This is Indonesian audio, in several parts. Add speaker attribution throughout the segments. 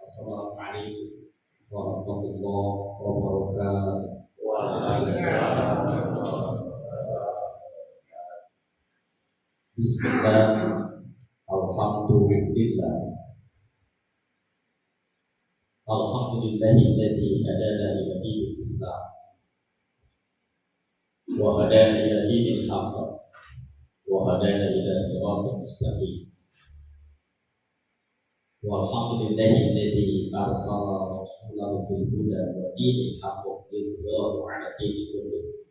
Speaker 1: Assalamualaikum warahmatullahi wabarakatuh. Bismillah, alhamdulillah, alhamdulillahilladzi hadana ila dinil Islam wa hadana ila dinil haqq wa hadana ila siratal mustaqim. Walhamdulillahilladzi arsala rasulahu bil huda wa dinil haqq liyudhhirahu 'ala dini kullih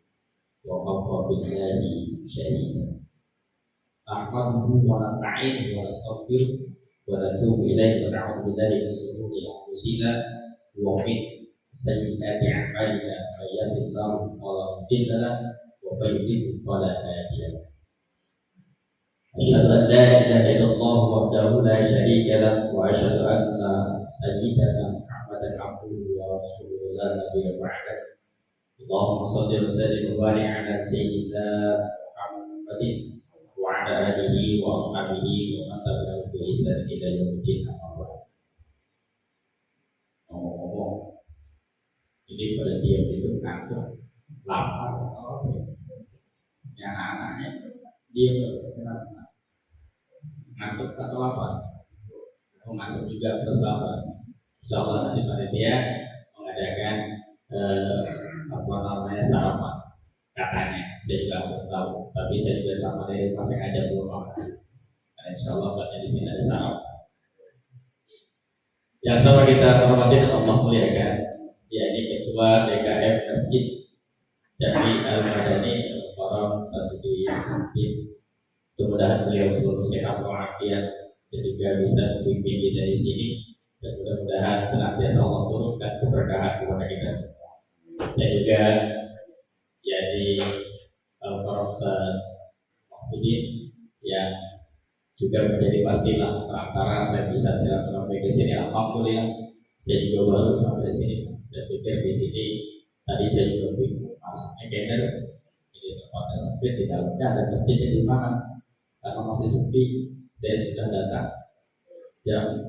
Speaker 1: wa kafa billahi shahida. Ahmaduhu wa nasta'inuhu wa nastaghfiruh wa natubu ilaihi wa na'udzu billahi min shururi anfusina wa min sayyiati a'malina may yahdihillahu fala mudilla lahu wa may yudlil fala hadiya lahu. Asyhadu an la ilaha illallah wahdahu la syarika lahu wa asyhadu anna sayyidana Muhammadan abduhu wa rasuluhu la nabiyya ba'dahu. Allahumma shalli wa sallim wa barik ala sayyidina Muhammadin wa ala alihi wa ashabihi wa man tabi'ahum bi ihsan ila yaumil amma ba'd. Ngomong-ngomong, ini pada diam itu ngantuk, lapar atau apa? Yang anaknya diam kenapa? Ngantuk atau lapar? Atau ngantuk juga terus lapar? Insyaallah nanti panitia mengadakan sarapan. Katanya, saya juga belum tahu, tapi saya juga sama dari pas yang aja belum makan. Karena insyaallah katanya di sini ada sarapan. Yang sama kita hormati dan Allah muliakan, yakni Ketua DKM Masjid Jami Al-Madani Al-Faram Tadbir Sampit. Mudah-mudahan beliau selalu sehat walafiat dan juga bisa memimpin kita di sini, dan mudah-mudahan senantiasa Allah turunkan keberkahan kepada kita semua. Dan juga jadi Al-Faram Mahfudin yang juga menjadi wasilah perantara saya bisa silaturahmi ke sini. Alhamdulillah, saya juga baru sampai di sini. Saya pikir di sini tadi saya juga bingung masuknya keder, ini tempatnya sempit, di dalamnya ada masjidnya di mana? Karena masih sepi, saya sudah datang jam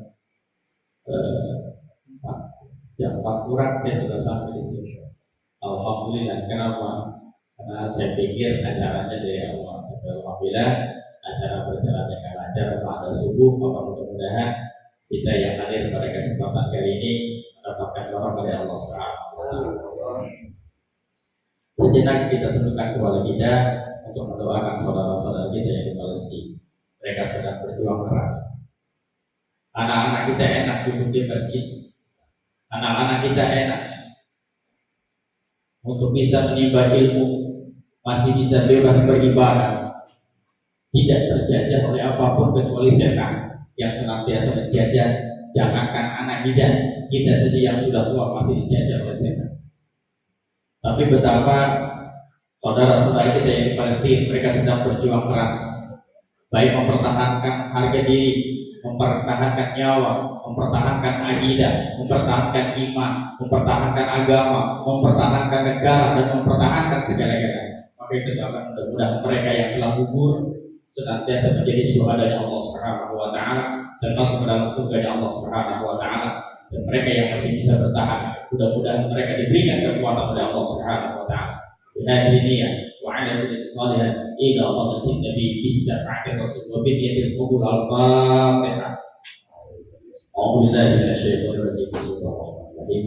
Speaker 1: 4 kurang, saya sudah sampai di sini. Alhamdulillah, kenapa? Karena saya pikir acaranya dari Allah. Alhamdulillah, acara berjalan dengan lancar pada subuh. Maka mudah-mudahan kita yang hadir pada kesempatan kali ini mendapatkan doa dari Allah SWT. Sejenak kita tundukkan kepala kita untuk mendoakan saudara-saudara kita yang di Palestina. Mereka sedang berjuang keras. Anak-anak kita enak duduk di masjid. Anak-anak kita enak untuk bisa menimba ilmu, masih bisa bebas beribadah, tidak terjajah oleh apapun kecuali setan yang senantiasa menjajah. Jangankan anak kita saja yang sudah tua masih dijajah oleh setan. Tapi betapa saudara-saudara kita yang di Palestina, mereka sedang berjuang keras, baik mempertahankan harga diri, mempertahankan nyawa, mempertahankan akidah, mempertahankan iman, mempertahankan agama, mempertahankan negara, dan mempertahankan segala-galanya. Maka itu akan mudah-mudahan mereka yang telah gugur senantiasa menjadi syuhadanya Allah Subhanahu wa taala dan masuk ke dalam surganya Allah Subhanahu wa taala. Dan mereka yang masih bisa bertahan, mudah-mudahan mereka diberikan kekuatan oleh Allah Subhanahu wa taala. Bihadiriya wa ala kulli salihan ila khadatin nabi bisafa'ati rasul wa bidiyatil qubul al-fatihah. A'udzu billahi minasyaitonir rajim. Bismillahirrahmanirrahim.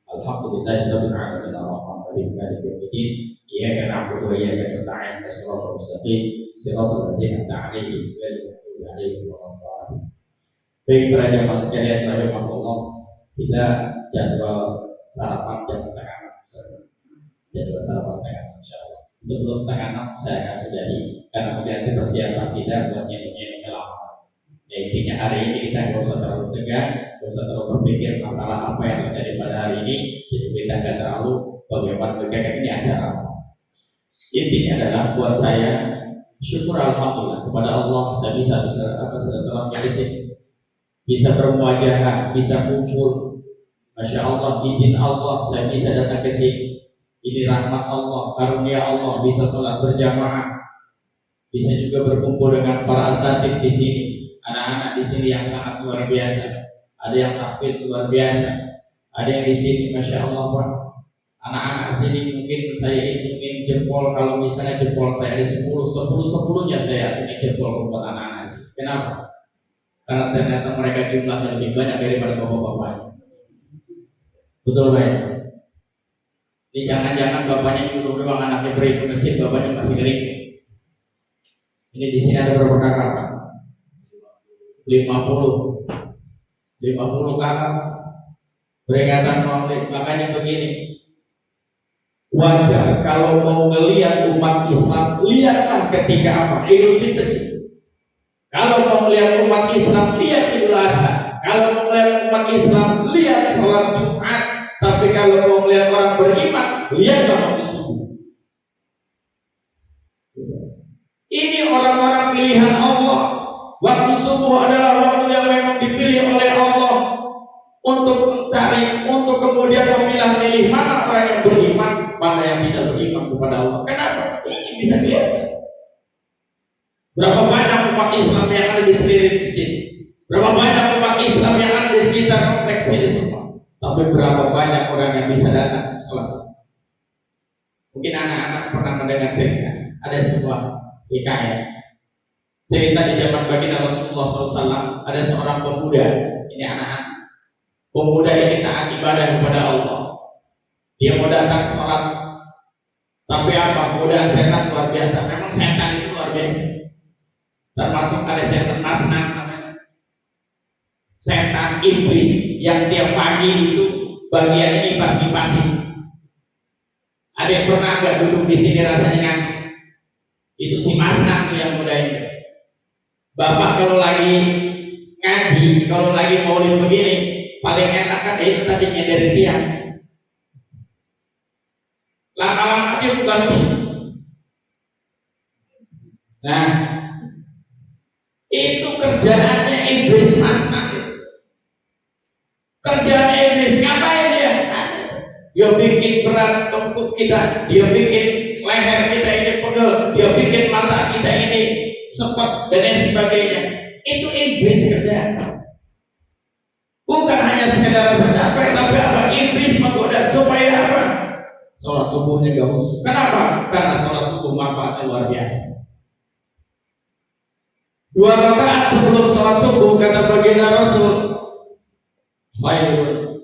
Speaker 1: Alhamdulillahirabbil alamin arrahmanir rahim maliki yaumiddin. Iyyaka na'budu wa iyyaka nasta'in. Shiratal mustaqim shiratal ladzina an'amta 'alaihim ghairil maghdubi 'alaihim waladdallin. Baik para jamaah sekalian rahimakumullah, kita jadwal sarapan jam 5:30. Jadwal sarapan 5:30 insyaallah. Sebelum 5:30 saya akan sudahi karena nanti persiapan kita buat nyanyi-nyanyi lama. Ya, intinya hari ini kita nggak usah terlalu tegang, nggak usah terlalu berpikir masalah apa yang terjadi pada hari ini. Jadi kita nggak terlalu bagaimana berkaitan ini acara apa. Intinya adalah buat saya syukur alhamdulillah kepada Allah saya bisa silaturahmi di sini, bisa bermuajahat, bisa kumpul. Masya Allah, izin Allah saya bisa datang ke sini. Ini rahmat Allah, karunia Allah, bisa sholat berjamaah, bisa juga berkumpul dengan para asatidz di sini, anak-anak di sini yang sangat luar biasa, ada yang tahfidz luar biasa, ada yang di sini masya Allah Pak. Anak-anak sini mungkin saya hitungin jempol, kalau misalnya jempol saya ada 10-10-10-nya saya hitungin jempol buat anak-anak sini. Kenapa? Karena ternyata mereka jumlahnya lebih banyak daripada bapak-bapaknya. Betul Pak ya? Ini jangan-jangan bapaknya nyuruh doang anaknya pergi ke masjid, bapaknya masih kering. Ini di sini ada berapa kakak Pak? 50 kakak peringatan Maulid. Makanya begini, wajar kalau mau melihat umat Islam, lihatlah ketika apa? Idul Fitri. Kalau mau melihat umat Islam, lihat Idul Adha. Kalau mau melihat umat Islam, lihat sholat Jumat. Tapi kalau mau melihat orang beriman, lihatlah waktu subuh. Ini orang-orang pilihan Allah. Waktu subuh adalah waktu yang memang dipilih oleh Allah untuk mencari, untuk kemudian memilah-milih mana orang yang beriman, mana yang tidak beriman kepada Allah. Kenapa? Ini bisa dilihat. Berapa banyak umat Islam yang ada di sekeliling masjid? Berapa banyak umat Islam yang ada di sekitar kompleks ini semua? Tapi berapa banyak orang yang bisa datang sholat subuh? Mungkin anak-anak pernah mendengar cerita. Ada sebuah hikayat. Cerita di zaman baginda Rasulullah SAW. Ada seorang pemuda. Ini anak-anak. Pemuda ini taat ibadah kepada Allah. Dia mau datang sholat, tapi apa? Godaan setan luar biasa. Memang setan itu luar biasa. Termasuk ada setan masnah namanya. Setan iblis yang tiap pagi itu bagian ini kipas-kipasin. Ada yang pernah nggak duduk di sini rasanya ngantuk? Itu si masnah tuh yang godain. Bapak kalau lagi ngaji, kalau lagi maulid begini, paling enak kan itu tadi nyederin tiang. Lama-lama dia bukan musuh. Nah, itu kerjaannya iblis masnah. Kerjaan iblis ngapain dia? Dia bikin berat tengkuk kita, dia bikin leher kita ini pegel, dia bikin mata kita ini sepet dan lain sebagainya. Itu iblis kerjaan. Bukan hanya sekedar rasa capek, tapi apa? Iblis menggoda supaya apa? Sholat subuhnya gak khusus. Kenapa? Karena sholat subuh manfaatnya luar biasa. 2 rakaat sebelum sholat subuh kata baginda Rasul, khairun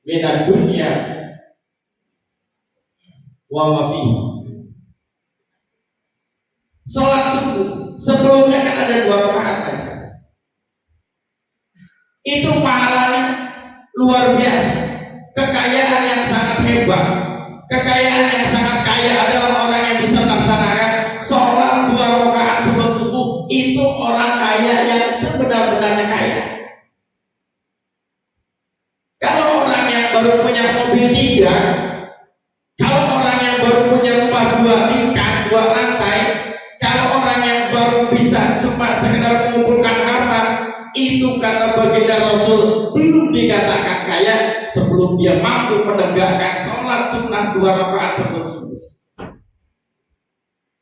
Speaker 1: minad dunya wa ma fihi. Sholat subuh sebelumnya kan ada 2 rakaat aja. Itu pahalanya luar biasa. Kekayaan yang sangat hebat, kekayaan yang sangat kaya adalah orang yang bisa melaksanakan sholat 2 rakaat sebelum subuh. Itu orang kaya yang sebenar-benarnya kaya. Kalau orang yang baru punya mobil 3, kalau orang yang baru punya rumah 2 tingkat, 2 lantai, kalau orang yang baru bisa cuma sekedar mengumpulkan harta, itu kata baginda Rasul belum dikatakan kaya sebelum dia mampu menegakkan sholat sunnah 2 rakaat sebelum subuh.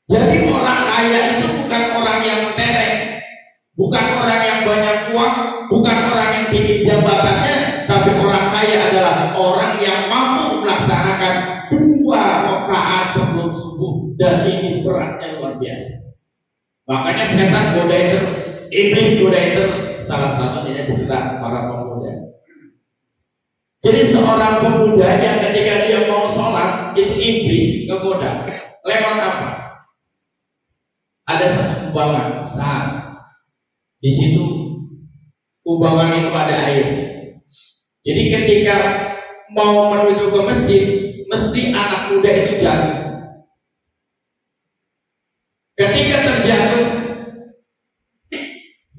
Speaker 1: Jadi orang kaya itu bukan orang yang mentereng, bukan orang yang banyak uang, bukan orang yang tinggi jabatannya, tapi orang kaya adalah orang yang mampu melaksanakan 2 rakaat sebelum subuh, dan ini beratnya luar biasa. Makanya setan godain terus, iblis godain terus. Salah satunya cerita para pemuda. Jadi seorang pemuda yang ketika dia mau sholat itu iblis kegoda. Lewat apa? Ada satu kubangan besar. Di situ kubangan itu ada air. Jadi ketika mau menuju ke masjid, mesti anak muda itu jatuh. Ketika terjatuh,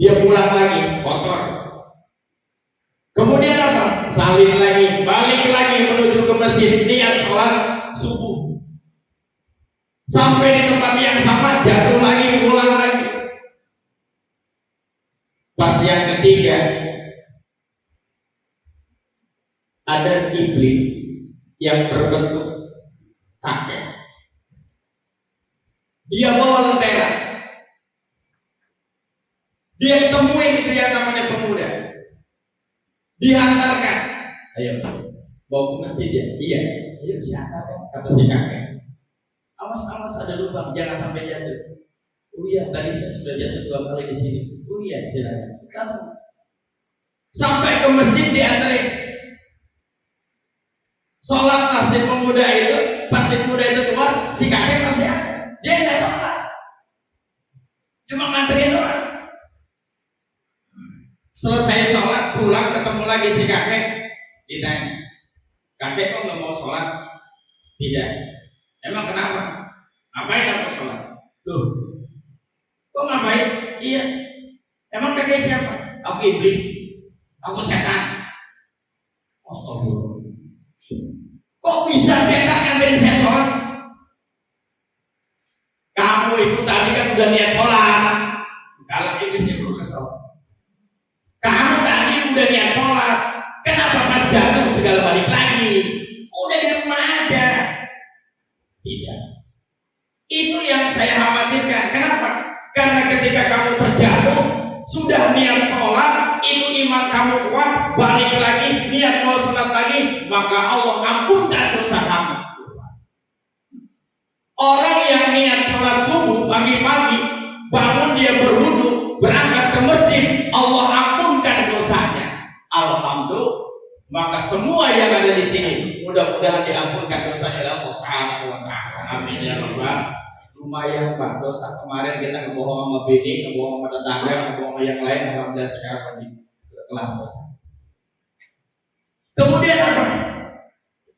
Speaker 1: dia pulang lagi kotor. Kemudian apa? Salin lagi, balik lagi menuju ke masjid, niat sholat subuh. Sampai di tempat yang sama, jatuh lagi, pulang lagi. Pas yang ketiga, ada iblis yang berbentuk kakek. Dia bawa lentera. Dia temuin itu yang namanya pemuda. dihantarkan. Ayo, bawa ke masjid ya? Iya. Ayo siapa? Kata si kakek. Awas ada lubang, jangan sampai jatuh. Oh iya, tadi saya sudah jatuh 2 kali di sini. Oh iya, silakan. Sampai ke masjid diantarin. Sholatlah si pemuda itu, pas si pemuda itu keluar, si kakek masih ada. Dia nggak sholat, cuma nganterin orang. Selesai sholat, pulang ketemu lagi si kakek, ditanya, kakek kok nggak mau sholat? Tidak. Emang kenapa? Ngapain nggak mau sholat? Loh, kok ngapain? Iya. Emang kakek siapa? Aku iblis, aku setan. Astagfirullah. Kok bisa setan ngambilin saya sholat? Kamu itu tadi kan udah niat sholat. Kalau iblisnya perlu kesel. Kamu tadi udah niat sholat. Kenapa pas jatuh segala balik lagi? Udah di rumah aja. Tidak. Itu yang saya khawatirkan. Kenapa? Karena ketika kamu terjatuh, sudah niat sholat, itu iman kamu kuat, balik lagi, niat mau sholat lagi, maka Allah ampunkan dosa kamu. Orang yang niat sholat subuh pagi-pagi, bangun dia berwudu, berangkat ke masjid, Allah ampunkan dosanya. Alhamdulillah. Maka semua yang ada di sini mudah-mudahan diampunkan dosanya oleh Allah Subhanahu wa taala. Amin ya rabbal. Lumayan Pak, dosa kemarin kita ngebohong sama bini, ngebohong sama tetangga, ngebohong sama yang lain, alhamdulillah sekarang lagi kelam dosa. Kemudian apa?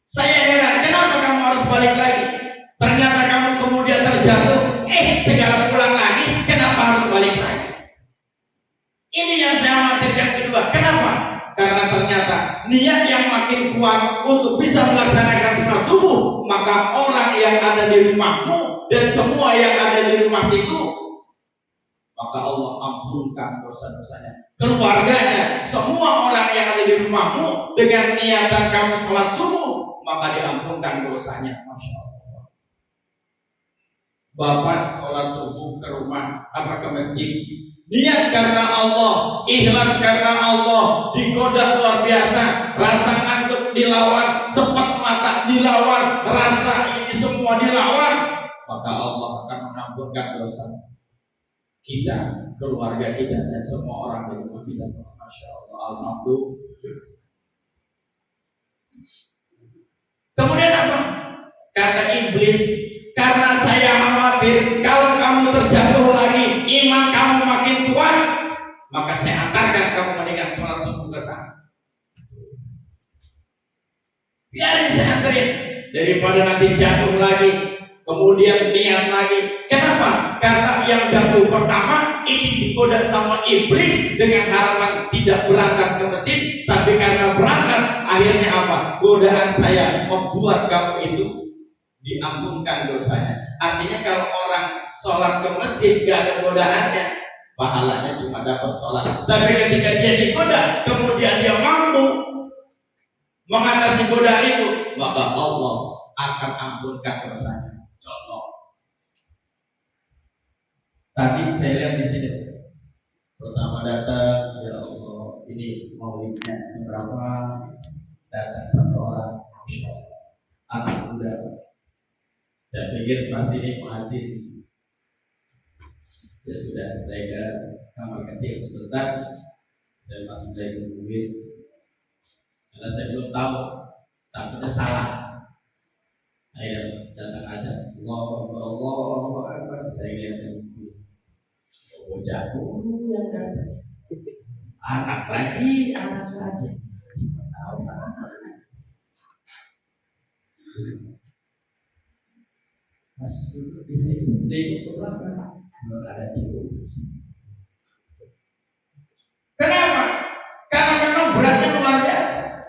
Speaker 1: Saya heran, kenapa kamu harus balik lagi? Ternyata kamu kemudian terjatuh, segala pulang lagi, kenapa harus balik lagi? Ini yang saya khawatirkan kedua. Kenapa? Karena ternyata niat yang makin kuat untuk bisa melaksanakan sholat subuh, maka orang yang ada di rumahmu dan semua yang ada di rumah situ, maka Allah ampunkan dosa-dosanya. Keluarganya, semua orang yang ada di rumahmu dengan niatan kamu sholat subuh, maka diampunkan dosanya. Masya Allah. Bapak sholat subuh ke rumah, ke masjid, niat karena Allah, ikhlas karena Allah, digoda luar biasa, rasa ngantuk dilawan, sepat mata dilawan, rasa ini semua dilawan, maka Allah akan mengampunkan dosa kita, keluarga kita, dan semua orang di rumah kita. Masya Allah, alhamdulillah. Kemudian apa? Kata iblis, karena saya khawatir kalau kamu terjatuh lagi, iman kamu makin kuat, maka saya antarkan kamu mendingan sholat subuh ke sana. Biarin saya anterin, daripada nanti jatuh lagi, kemudian niat lagi. Kenapa? Karena yang jatuh pertama ini digoda sama iblis dengan harapan tidak berangkat ke masjid, tapi karena berangkat akhirnya apa? Godaan saya membuat kamu itu diampunkan dosanya. Artinya kalau orang sholat ke masjid gak ada godaannya, pahalanya cuma dapat sholat. Tapi ketika dia digoda, kemudian dia mampu mengatasi godaan itu, maka Allah akan ampunkan dosanya. Contoh, tadi saya lihat di sini, pertama datang, ya Allah, ini maulidnya berapa? Datang satu orang, Masya Allah, anak muda. Saya pikir pasti ini pengantin. Ya sudah, saya ke kamar kecil sebentar, saya masuk dari mobil, karena saya belum tahu, takutnya salah. Ayo datang aja, Allah, saya lihat bocah yang datang, anak lagi, Mas duduk di sini, tengok ke belakang, belum ada cukup. Kenapa? Karena memang beratnya luar biasa.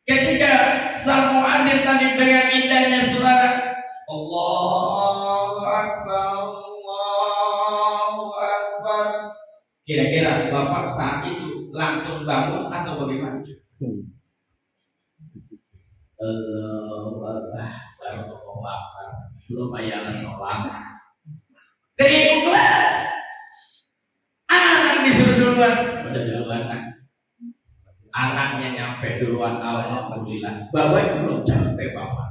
Speaker 1: Ketika sang muadzin tadi dengan indahnya suara Allahu Akbar, Allahu Akbar, kira-kira Bapak saat itu langsung bangun atau bagaimana? Allahu Akbar, belum bayar sholat. Teriaklah, anak disuruh duluan, udah duluan kan? Anaknya nyampe duluan, alhamdulillah. Bapak belum sampai bapak.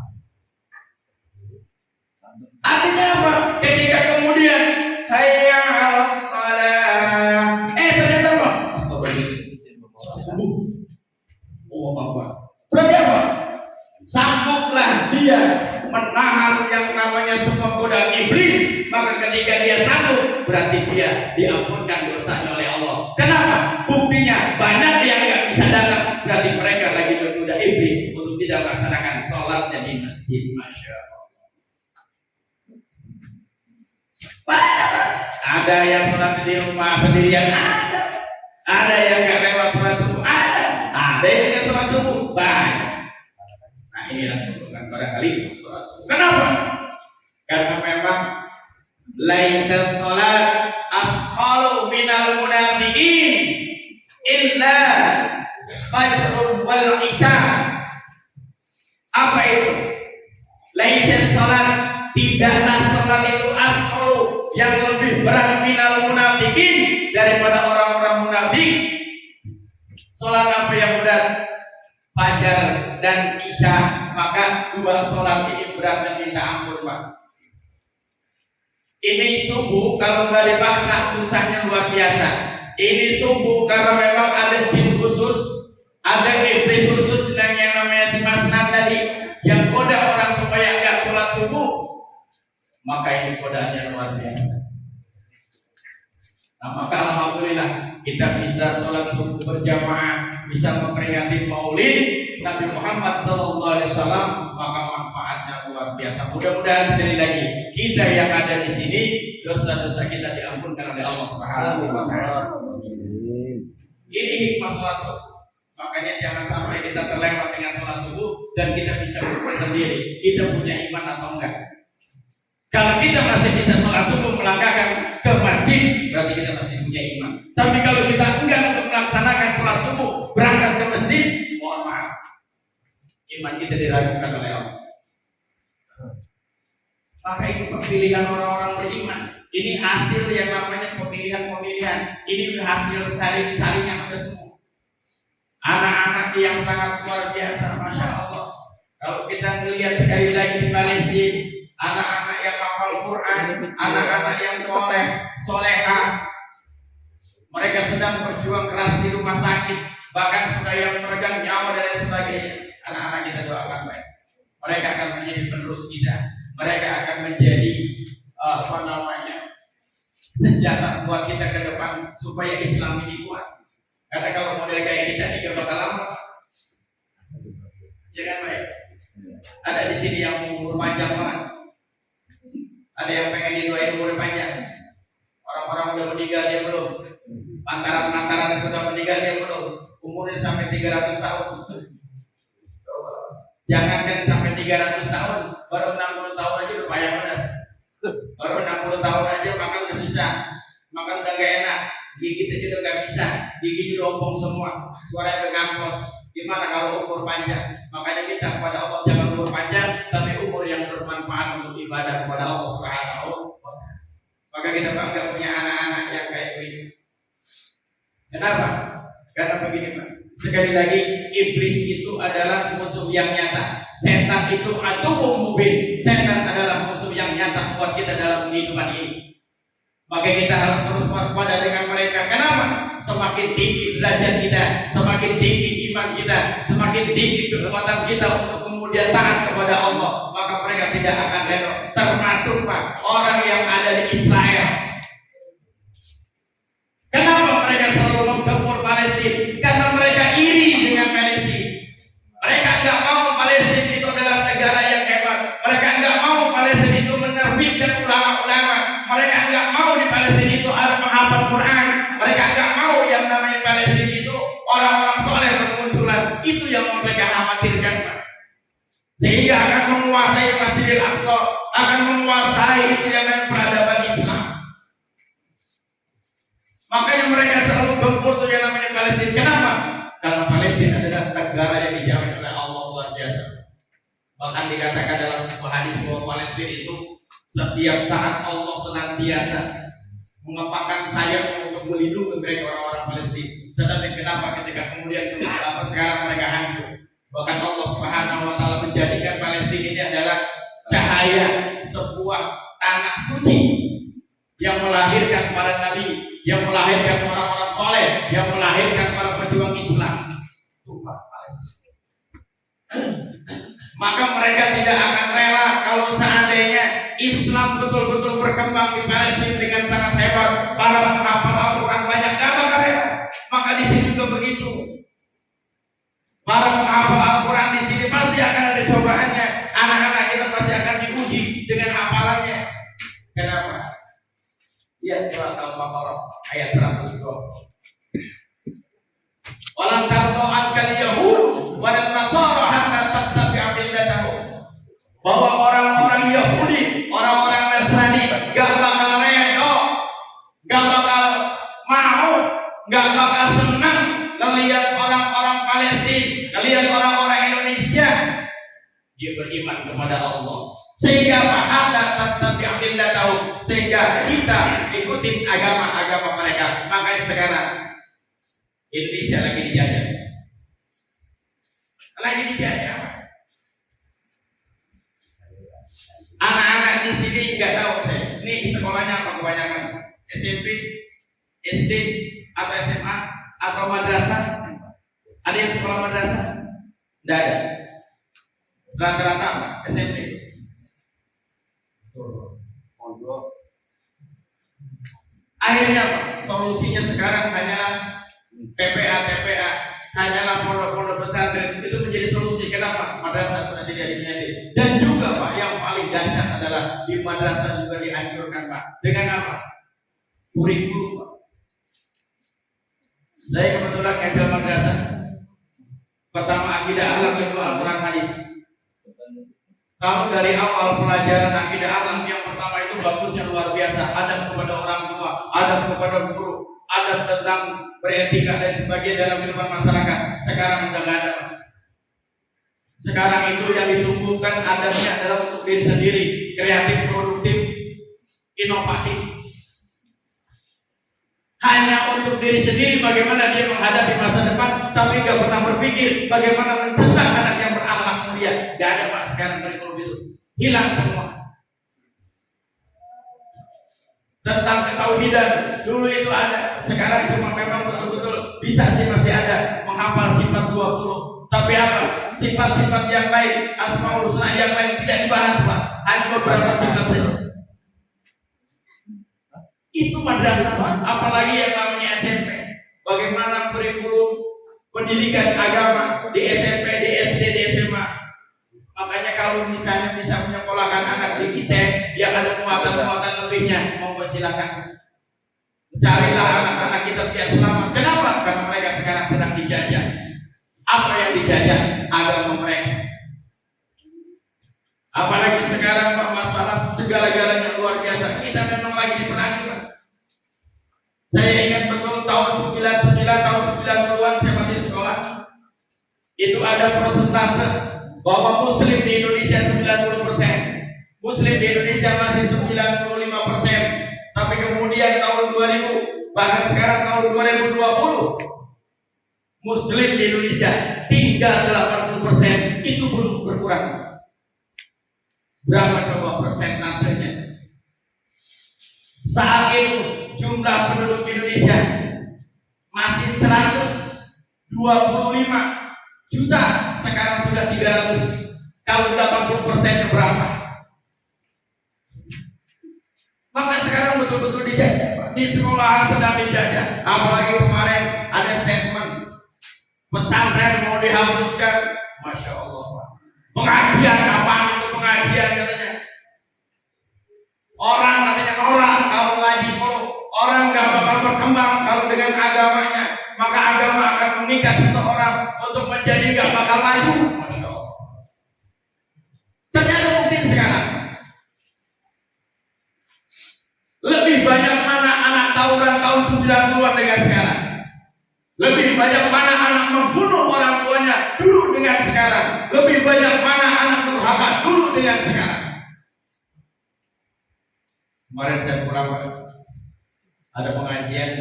Speaker 1: Artinya apa? Ketika kemudian hayya 'alas shalah, ternyata apa? Subuh. Allah Akbar. Berarti apa? Sangguplah dia menahan yang namanya semua godaan iblis. Maka ketika dia sanggup, berarti dia diampunkan dosanya oleh Allah. Kenapa? Buktinya banyak yang nggak bisa datang. Berarti mereka lagi tergoda iblis untuk tidak melaksanakan sholatnya di masjid. Masya Allah. Ada yang sholat di rumah sendirian, ada yang nggak lewat sholat subuh, ada yang nggak sholat subuh, banyak. Nah inilah keuntungan barangkali sholat subuh. Kenapa? Karena memang laisa sholat asqalu minal munafiqin illa fajrun wal isya. Apa itu? Laisa sholat, tidaklah sholat itu asqalu, yang lebih berat minal munafiqin, daripada orang-orang munafik. Sholat apa yang berat? Fajar dan isya. Maka dua sholat ini berat dan minta ampun, Pak. Ini subuh kalau nggak dipaksa susahnya luar biasa. Ini subuh karena memang ada jin khusus, ada iblis khusus yang namanya si Masnan tadi, yang goda orang supaya nggak sholat subuh. Maka ini godaannya luar biasa. Nah, maka alhamdulillah kita bisa sholat subuh berjamaah, bisa memperingati Maulid Nabi Muhammad SAW. Maka manfaatnya luar biasa. Mudah-mudahan sekali lagi kita yang ada di sini dosa-dosa kita diampunkan oleh Allah Subhanahu wa Ta'ala. Ini hikmah sholat subuh. Makanya jangan sampai kita terlewat dengan sholat subuh dan kita bisa berbuat sendiri. Kita punya iman atau enggak? Kalau kita masih bisa sholat subuh melangkahkan ke masjid, berarti kita masih punya iman. Tapi kalau kita enggak untuk melaksanakan sholat subuh, berangkat ke masjid, mohon maaf, iman kita diragukan oleh Allah. Maka itu pemilihan orang-orang beriman. Ini hasil yang namanya pemilihan-pemilihan. Ini hasil saling yang ada semua. Anak-anak yang sangat luar biasa, Masya Allah. Kalau kita melihat sekali lagi di Palestina, anak-anak yang hafal Quran, anak-anak yang soleha, mereka sedang berjuang keras di rumah sakit, bahkan sudah yang meregang nyawa dan lain sebagainya. Anak-anak kita doakan baik. Mereka akan menjadi penerus kita. Mereka akan menjadi senjata buat kita ke depan supaya Islam ini kuat. Karena kalau model kayak kita juga bakal lama. Ya kan baik. Ada di sini yang umur panjang banget. Ada yang pengen didoain umur panjang. Orang-orang udah meninggal dia belum. Pantaran-pantaran yang sudah meninggal dia belum. Umurnya sampai 300 tahun. Jangankan sampai 300 tahun, baru 60 tahun aja udah payah banget. Baru 60 tahun aja makan udah susah. Makan udah gak enak. Gigit aja udah gak bisa. Gigi udah ompong semua. Suaranya udah ngampos. Gimana kalau umur panjang? Makanya minta kepada Allah jangan umur panjang, tapi umur yang bermanfaat untuk ibadah kepada Allah Subhanahu wa Ta'ala. Maka kita bangga punya anak-anak yang kayak begitu. Kenapa? Karena begini Pak. Sekali lagi, iblis itu adalah musuh yang nyata. Setan itu aduh mubin. Setan adalah musuh yang nyata buat kita dalam kehidupan ini. Maka kita harus terus waspada dengan mereka. Kenapa? Semakin tinggi derajat kita, semakin tinggi iman kita, semakin tinggi kekuatan kita untuk kemudian taat kepada Allah, maka mereka tidak akan rela. Termasuk Pak, orang yang ada di Israel. Kenapa mereka selalu menggempur Palestina? Karena mereka iri dengan Palestina. Mereka enggak mau Palestina itu adalah negara yang hebat. Mereka enggak mau Palestina itu menerbitkan ulama-ulama. Mereka enggak mau di Palestina itu ada penghafal Quran. Mereka enggak mau yang namanya Palestina itu orang-orang soleh bermunculan. Itu yang mereka khawatirkan, Pak. Sehingga akan menguasai Masjidil Aqsa, akan menguasai itu yang namanya peradaban Islam. Makanya mereka selalu gempur tuh yang namanya Palestina. Kenapa? Karena Palestina adalah negara yang dijamin oleh Allah luar biasa. Bahkan dikatakan dalam sebuah hadis bahwa Palestina itu setiap saat Allah senantiasa mengepakkan sayap untuk melindungi mereka orang-orang Palestina. Tetapi kenapa ketika kemudian Bahkan Allah Subhanahu wa taala menjadikan Palestina ini adalah cahaya sebuah tanah suci yang melahirkan para nabi, yang melahirkan orang-orang soleh, yang melahirkan para pejuang Islam. Tumpah Palestina. Maka mereka tidak akan rela kalau seandainya Islam betul-betul berkembang di Palestina dengan sangat hebat, para penghafal Al-Quran banyak, gak bakal rela. Maka di sini juga begitu. Para penghafal Al-Quran di sini pasti akan ada cobaannya. Anak-anak kita pasti akan diuji dengan hafalannya. Kenapa? Ya, surat Al-Baqarah ayat 102. Walan tardo ankal yahud walan nasara hatta tattabi'a millatahum. Bahwa orang-orang Yahudi, orang-orang Nasrani gak bakal redo, gak bakal mau, gak bakal senang melihat orang-orang Palestina, melihat orang-orang Indonesia dia beriman kepada Allah. Sehingga hatta tattabi'a millatahum, sehingga kita ikutin agama-agama mereka. Makanya sekarang Indonesia lagi dijajah. Lagi dijajah. Anak-anak di sini nggak tahu saya. Ini sekolahnya apa kebanyakan? SMP, SD, atau SMA, atau madrasah? Ada yang sekolah madrasah? Tidak ada. Rata-rata SMP. Akhirnya apa? Solusinya sekarang hanyalah TPA, hanyalah pondok-pondok pesantren. Itu menjadi solusi. Kenapa? Madrasah sudah tidak dinyati. Dan juga Pak, yang paling dahsyat adalah di madrasah juga dihancurkan Pak. Dengan apa? Kurikulum Pak. Saya kebetulan ada madrasah. Pertama akidah alam, kedua Al-Quran hadis. Kalau dari awal pelajaran akidah alam yang pertama itu bagusnya luar biasa. Adab kepada orang tua, adab kepada guru, adab tentang beretika dan sebagainya dalam kehidupan masyarakat. Sekarang udah nggak ada. Sekarang itu yang ditumbuhkan adabnya adalah untuk diri sendiri, kreatif, produktif, inovatif. Hanya untuk diri sendiri bagaimana dia menghadapi masa depan, tapi nggak pernah berpikir bagaimana mencetak anak yang berakhlak mulia. Nggak ada Pak sekarang kurikulum itu, hilang semua. Tentang ketauhidan dulu itu ada, sekarang cuma memang betul-betul bisa sih masih ada menghafal sifat 20. Tapi apa? Sifat-sifat yang lain, asmaul husna yang lain tidak dibahas Pak. Hanya beberapa sifat saja. Itu madrasah Pak. Apalagi yang namanya SMP. Bagaimana kurikulum pendidikan agama di SMP, di SD, di SMA. Makanya kalau misalnya bisa menyekolahkan anak di kita yang ada muatan-muatan lebihnya, monggo silakan. Carilah anak-anak kita biar selamat. Kenapa? Karena mereka sekarang sedang dijajah. Apa yang dijajah? Agama mereka. Apalagi sekarang Pak, masalah segala-galanya luar biasa. Kita memang lagi diperangi Pak. Saya ingat betul tahun 99, tahun 90-an saya masih sekolah. Itu ada persentase bahwa Muslim di Indonesia 90%, Muslim di Indonesia masih 95%. Tapi kemudian tahun 2000, bahkan sekarang tahun 2020, Muslim di Indonesia tinggal 80%. Itu pun berkurang. Berapa coba persentasenya? Saat itu jumlah penduduk Indonesia masih 125 juta, sekarang sudah 300. Kalau 80% berapa? Maka sekarang betul-betul dijajah. Di sekolahan sedang dijajah. Apalagi kemarin ada statement pesantren mau dihapuskan. Masya Allah. Pengajian apa itu pengajian katanya? Orang katanya kalau ngaji mulu, orang nggak bakal berkembang kalau dengan agamanya. Maka agama akan mengikat seseorang untuk menjadi nggak bakal maju. Masya Allah. Ternyata mungkin sekarang lebih banyak mana anak tawuran tahun 90-an dengan sekarang. Lebih banyak mana anak membunuh orang tuanya dulu dengan sekarang. Lebih banyak mana anak durhaka dulu dengan sekarang. Kemarin saya pulang ada pengajian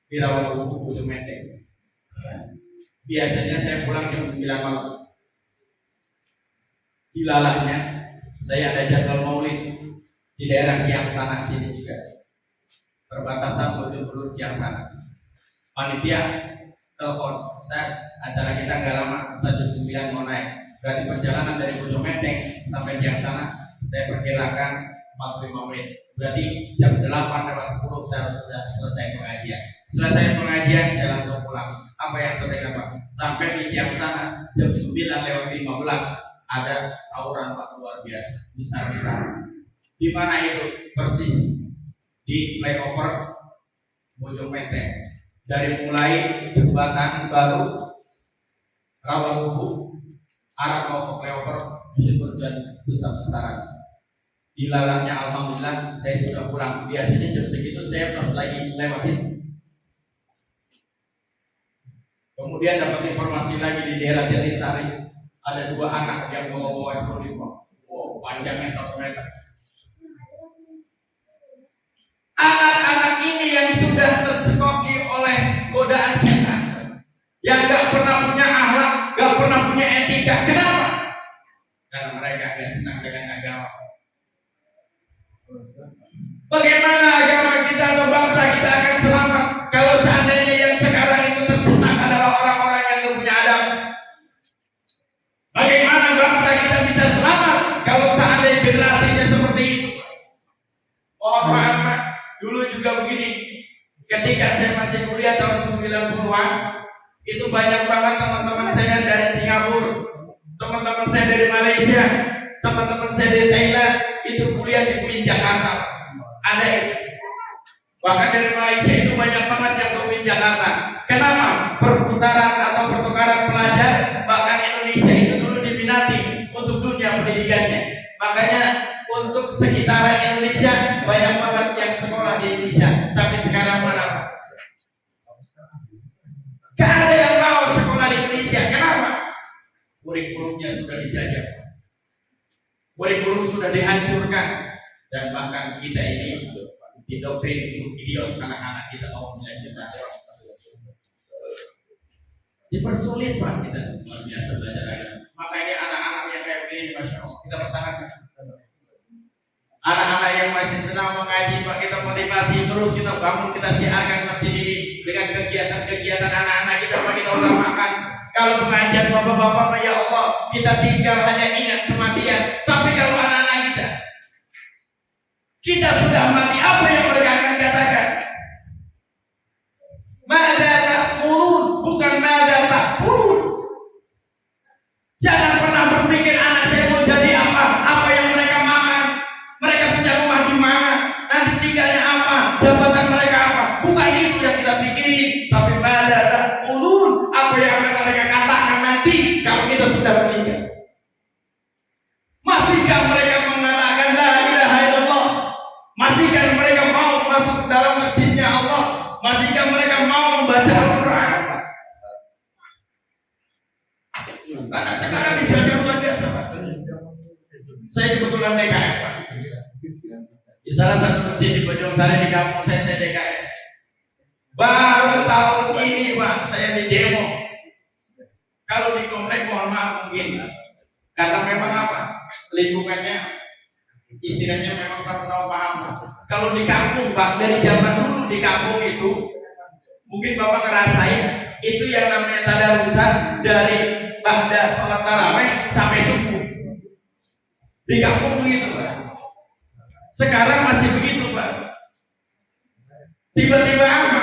Speaker 1: di Rawabuntu Ujung Menteng. biasanya saya pulang jam 9 malam. Dilalahnya saya ada jadwal maulid di daerah Kiangsana sini juga, perbatasan Bojong Kiangsana. Panitia telepon, Ustaz, acara kita nggak lama, Ustaz jam 9 mau naik. Berarti perjalanan dari Bojong Menteng sampai Kiangsana saya perkirakan 45 menit. Berarti jam 8:10 saya sudah selesai pengajian. Selesai pengajian saya langsung pulang. Apa yang saya dapat? Sampai di Kiangsana jam 9:15 ada tawuran luar biasa, besar-besar. Di mana itu? Persis di flyover Bojong Menteng. Dari mulai jembatan baru Rawalumbu arah mau ke flyover di situ terjadi besar-besaran. Di lalangnya alhamdulillah saya sudah pulang. Biasanya jam segitu saya pas lagi lewat situ. Kemudian dapat informasi lagi di daerah Jatisari ada 2 anak yang bawa eksplosif. Wow, panjangnya 1 meter. Anak-anak ini yang sudah tercekoki oleh godaan setan, yang gak pernah punya akhlak, gak pernah punya etika. Kenapa? Karena mereka gak senang dengan agama. Bagaimana agama kita atau bangsa kita akan selamat kalau seandainya yang sekarang itu tercetak adalah orang-orang yang gak punya adab? Bagaimana bangsa kita bisa selamat kalau seandainya generasinya seperti itu? Mohon maaf Pak, dulu juga begini. Ketika saya masih kuliah tahun 90-an, itu banyak banget teman-teman saya dari Singapura, teman-teman saya dari Malaysia, teman-teman saya dari Thailand, itu kuliah di UIN Jakarta. Ada itu. Bahkan dari Malaysia itu banyak banget yang ke UIN Jakarta. Kenapa? Perputaran atau pertukaran pelajar. Bahkan Indonesia itu dulu diminati untuk dunia pendidikannya. Makanya untuk sekitaran Indonesia banyak banget yang sekolah di Indonesia. Tapi sekarang mana? Gak ada yang mau sekolah di Indonesia. Kenapa? Kurikulumnya sudah dijajah, kurikulum sudah dihancurkan, dan bahkan kita ini didoktrin untuk idiot anak-anak kita mau belajar. Dipersulit Pak kita luar biasa belajar agama. Makanya anak-anak yang kayak begini, masya Allah, kita pertahankan. Anak-anak yang masih senang mengaji Pak, kita motivasi terus, kita bangun, kita siarkan masjid ini dengan kegiatan-kegiatan anak-anak kita Pak, kita utamakan. Kalau pengajian bapak-bapak, ya Allah, kita tinggal hanya ingat kematian. Tapi kalau anak-anak kita sudah mati, apa yang mereka akan katakan? Mada taqulun, bukan mada taqulun. Jangan pernah berpikir anak saya mau jadi apa yang mereka makan, mereka punya rumah di mana, nanti tinggalnya apa, jabatan mereka apa. Bukan itu yang kita pikirin, tapi mada taqulun, apa yang akan mereka katakan nanti kalau kita sudah meninggal. Masihkah mereka mengatakan la ilaha illallah? Masihkah mereka mau masuk dalam masjidnya Allah? Masihkah mereka mau membaca Al-Quran? Karena sekarang dijajah luar biasa Pak. Saya kebetulan DKM Pak. Di salah satu masjid di Bojong Sari di kampung saya DKM. Baru tahun ini Pak saya di demo. Kalau di komplek mohon maaf mungkin, karena memang apa, lingkungannya istilahnya memang sama-sama paham. Kalau di kampung Pak, dari zaman dulu di kampung itu mungkin Bapak ngerasain itu yang namanya tadarusan dari ba'da sholat tarawih sampai subuh. Di kampung begitu Pak. Sekarang masih begitu Pak. Tiba-tiba apa?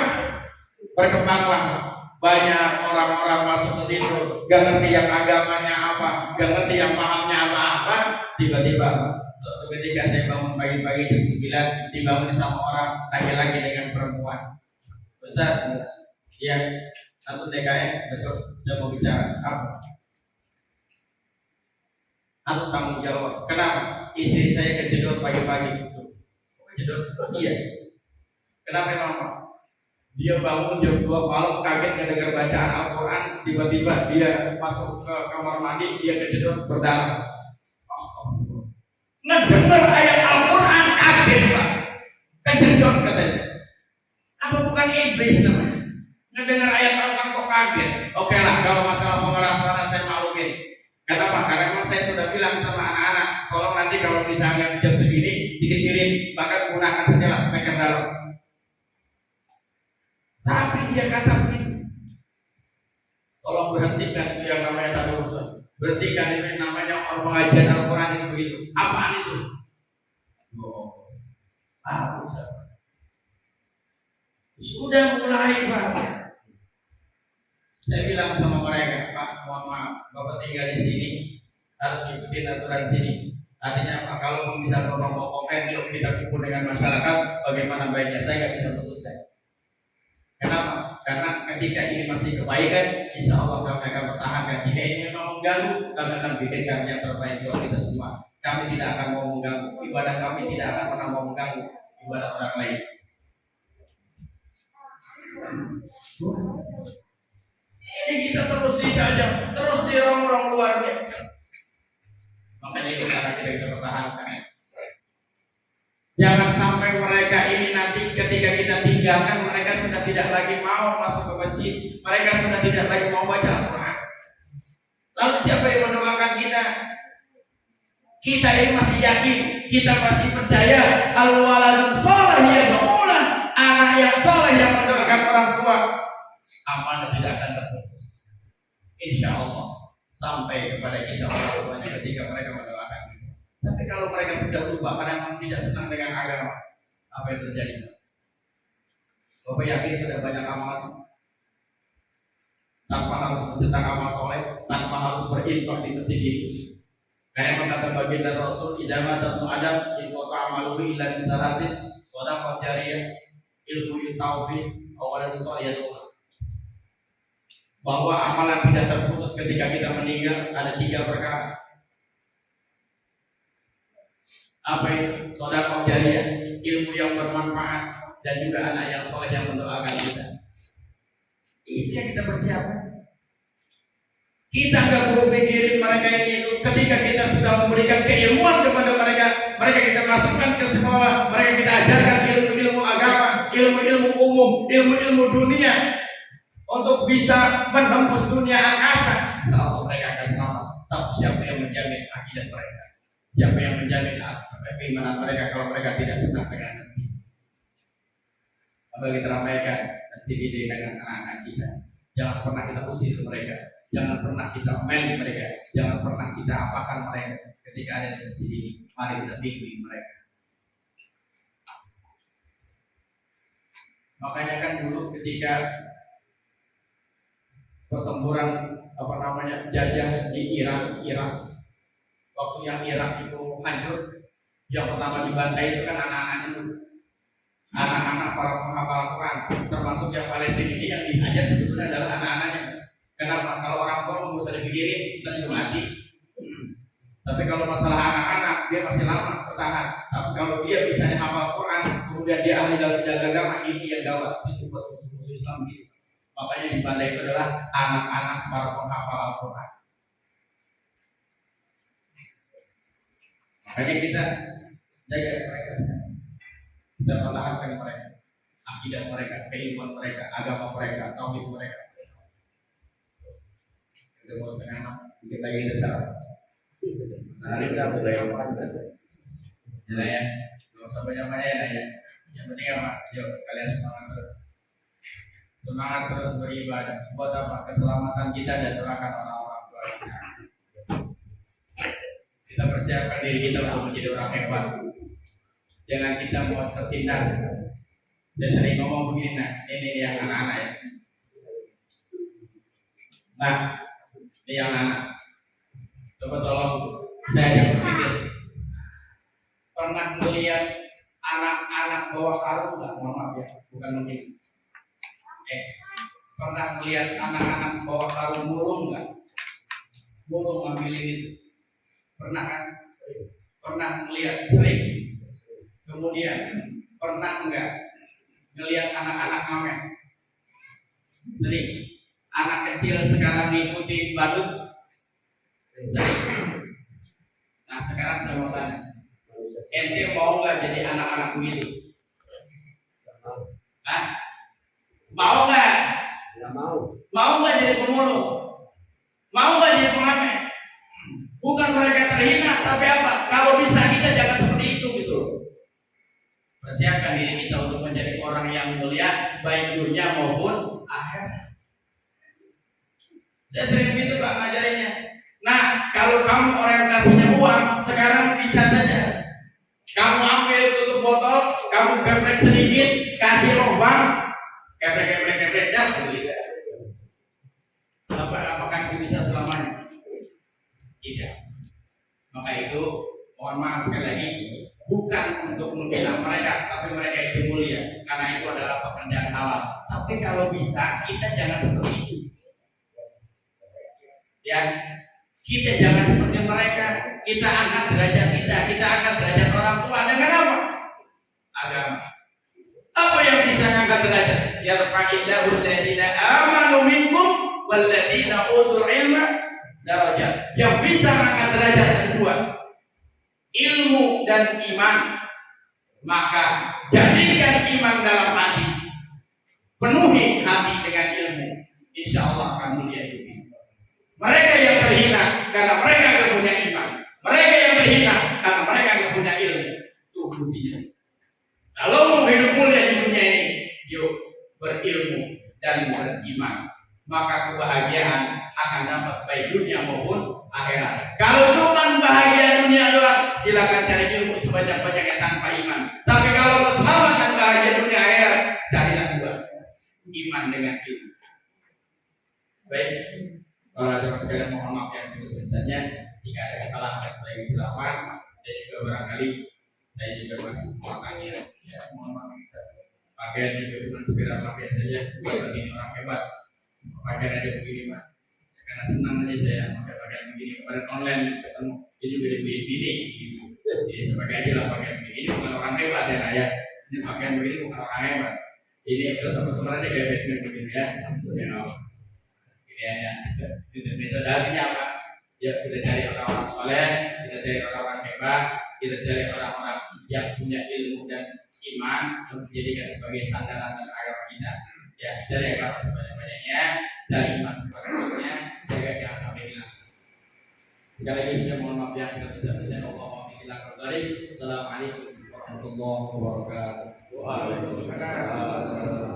Speaker 1: Berkembanglah banyak orang-orang masuk ke situ, gak ngerti yang agamanya apa, gak ngerti yang pahamnya apa-apa. Tiba-tiba suatu ketika saya bangun pagi-pagi jam 9, dibangun sama orang laki-laki dengan perempuan. Ustaz, ya satu DKM, betul, saya mau bicara apa? Aku tanggung jawab. Kenapa? Istri saya kejedot pagi-pagi. Kejedot? Iya. Kenapa emang Pak? Dia bangun jam 2 malam, kaget mendengar bacaan Al-Quran, tiba-tiba dia masuk ke kamar mandi, dia kejedot berdarah. Ngedengar ayat Al-Quran kaget Pak, kejedot katanya. Apa bukan iblis namanya? Ngedengar ayat Al-Quran kok kaget. Oke lah, kalau masalah pengeras suara saya maklumin. Kenapa? Karena memang saya sudah bilang sama anak-anak, tolong nanti kalau misalnya jam segini dikecilin, bahkan gunakan saja lah speaker dalam. Tapi dia kata begitu. Tolong berhentikan itu yang namanya tadarus. Berhentikan itu yang namanya orang pengajian Al-Quran itu begitu. Apaan itu? Oh, sudah mulai Pak. Saya bilang sama mereka, Pak, mohon maaf, Bapak tinggal di sini harus ikutin aturan sini. Artinya Pak, kalau misalnya Bapak mau komen, yuk kita kumpul dengan masyarakat, bagaimana baiknya, saya nggak bisa putuskan. Kenapa? Karena ketika ini masih kebaikan, insya Allah kami akan pertahankan. Jika ini memang mengganggu, kami akan bikinkan yang terbaik buat kita semua. Kami tidak akan mau mengganggu, ibadah kami tidak akan pernah mau mengganggu ibadah orang lain. Ini kita terus dijajah, terus dirongrong luar biasa. Makanya itu cara kita pertahankan. Jangan sampai mereka ini nanti ketika kita tinggalkan, mereka sudah tidak lagi mau masuk ke masjid, mereka sudah tidak lagi mau baca Al-Quran. Lalu siapa yang mendoakan kita? Kita ini masih yakin, kita masih percaya al-waladun sholih yad'ulah, anak yang soleh yang mendoakan orang tua, amanah tidak akan terputus. Insya Allah sampai kepada kita orang tuanya ketika mereka mendoakan kita. Tapi kalau mereka sudah lupa karena memang tidak senang dengan agama, apa yang terjadi? Bapak yakin sudah banyak amalan tanpa harus mencetak amal soleh, tanpa harus berinfak di masjid ini. Karena berkata baginda Rasul, idama tatu adam ikota amaluhu illa bisalasin, sodaqah jariyah, ilmu yutawfi, awalan soliyatullah. Bahwa amalan tidak terputus ketika kita meninggal ada 3 perkara. Apa itu? Sodaqah jariyah, ilmu yang bermanfaat, dan juga anak yang soleh yang mendoakan kita. Ini yang kita persiapkan. Kita nggak perlu pikirin mereka ini itu. Ketika kita sudah memberikan keilmuan kepada mereka, mereka kita masukkan ke sekolah, mereka kita ajarkan ilmu-ilmu agama, ilmu-ilmu umum, ilmu-ilmu dunia untuk bisa menembus dunia angkasa. Insyaallah mereka akan selamat. Tapi siapa yang menjamin akidah mereka? Siapa yang menjamin keimanan mereka kalau mereka tidak senang dengan masjid? Maka kita ramaikan masjid ini dengan anak-anak kita. Jangan pernah kita usir mereka. Jangan pernah kita main mereka, jangan pernah kita apakan mereka ketika ada di masjid ini. Mari kita bimbing mereka. Makanya kan dulu ketika pertempuran jajah di Irak, waktu yang Irak itu hancur, yang pertama dibantai itu kan anak-anaknya dulu. Anak-anak para penghafal Quran, termasuk yang Palestina ini yang dihajar sebetulnya adalah anak-anaknya. Kenapa? Kalau orang tua nggak usah dipikirin, kita juga mati. Tapi kalau masalah anak-anak, dia masih lama bertahan. Tapi kalau dia bisa hafal Quran, kemudian dia ahli dalam bidang agama, ini yang gawat. Itu buat musuh-musuh Islam gitu. Makanya di Banda itu adalah anak-anak para penghafal Al-Quran. Makanya kita jaga mereka sekarang. Kita pertahankan mereka, akidah mereka, keilmuan mereka, agama mereka, tauhid mereka. Kita mau setengah 6, kita lagi kita salah. Hari kita mulai ya, nggak usah banyak-banyak ya. Yang penting apa? Yuk kalian semangat terus. Semangat terus beribadah. Buat apa? Keselamatan kita dan doakan orang-orang tua kita. Kita persiapkan diri kita untuk menjadi orang hebat. Jangan kita mau tertindas. Saya sering ngomong begini, nah ini yang anak-anak ya. Nah, ini yang anak. Coba tolong saya ajak berpikir. Pernah melihat anak-anak bawa karung nggak? Mohon maaf ya, bukan mungkin. Pernah melihat anak-anak bawa karung mulung nggak? Mulung ngambilin itu. Pernah kan? Pernah melihat sering. Kemudian pernah enggak melihat anak-anak ngamen? Sering. Anak kecil sekarang ngikutin badut. Sering. Nah sekarang saya mau tanya, ente mau nggak jadi anak-anak begitu? Hah? Mau nggak?
Speaker 2: Nggak mau.
Speaker 3: Mau nggak jadi pemulung? Mau nggak jadi pengamen? Bukan mereka terhina, tapi apa? Kalau bisa kita jangan seperti itu gitu. Persiapkan diri kita untuk menjadi orang yang mulia, baik dunia maupun akhirat. Saya sering begitu Pak ngajarinnya. Nah, kalau kamu orientasinya uang, sekarang bisa saja. Kamu ambil tutup botol, kamu geprek sedikit, kasih lubang, geprek, dah begitu. Apakah itu bisa selamanya? Tidak. Maka itu, mohon maaf sekali lagi, bukan untuk menghina mereka, tapi mereka itu mulia, karena itu adalah pekerjaan halal. Tapi kalau bisa, kita jangan seperti itu. Ya, kita jangan seperti mereka. Kita angkat derajat kita angkat derajat orang tua dengan apa? Agama. Apa yang bisa angkat derajat? Yarfa'illahu alladziina aamanu minkum walladziina utul ilma darajat. Yang bisa angkat derajat kedua, ilmu dan iman. Maka jadikan iman dalam hati. Penuhi hati dengan ilmu. Insya Allah akan mulia hidup. Mereka yang terhina karena mereka tidak punya iman. Mereka yang terhina karena mereka tidak punya ilmu. Itu kuncinya. Kalau mau hidup mulia di dunia ini, yuk berilmu dan beriman. Maka kebahagiaan akan dapat baik dunia maupun akhirat. Kalau cuma bahagia dunia doang, silakan cari ilmu sebanyak-banyaknya tanpa iman. Tapi kalau keselamatan bahagia dunia akhirat, carilah dua, iman dengan ilmu. Baik. Para jemaah sekalian, mohon maaf yang sebesar-besarnya jika ada kesalahan atau sebagai kesilapan, dan juga barangkali saya juga masih memakannya. Ya, mohon maaf. Pakaian juga bukan sekedar pakaian saja, bukan ini orang hebat. Pakaian aja begini Pak. Ya, karena senang aja saya pakai pakaian begini. Kemarin online ketemu, ini juga dibeli gitu. Jadi saya pakai aja lah pakaian begini. Ini bukan orang hebat ya Naya. Ini pakaian begini bukan orang hebat. Ini terus sama aja kayak Batman begini ya. Ya, itu artinya apa? Ya, kita cari orang-orang soleh, kita cari orang-orang hebat, kita cari orang-orang yang punya ilmu dan iman untuk dijadikan sebagai sandaran dan agama kita. Ya, cari agama sebanyak-banyaknya, cari iman sebanyak-banyaknya, jaga jangan sampai hilang. Sekali lagi saya mohon maaf yang sebesar-besarnya. Assalamualaikum warahmatullahi wabarakatuh.
Speaker 2: Waalaikumsalam.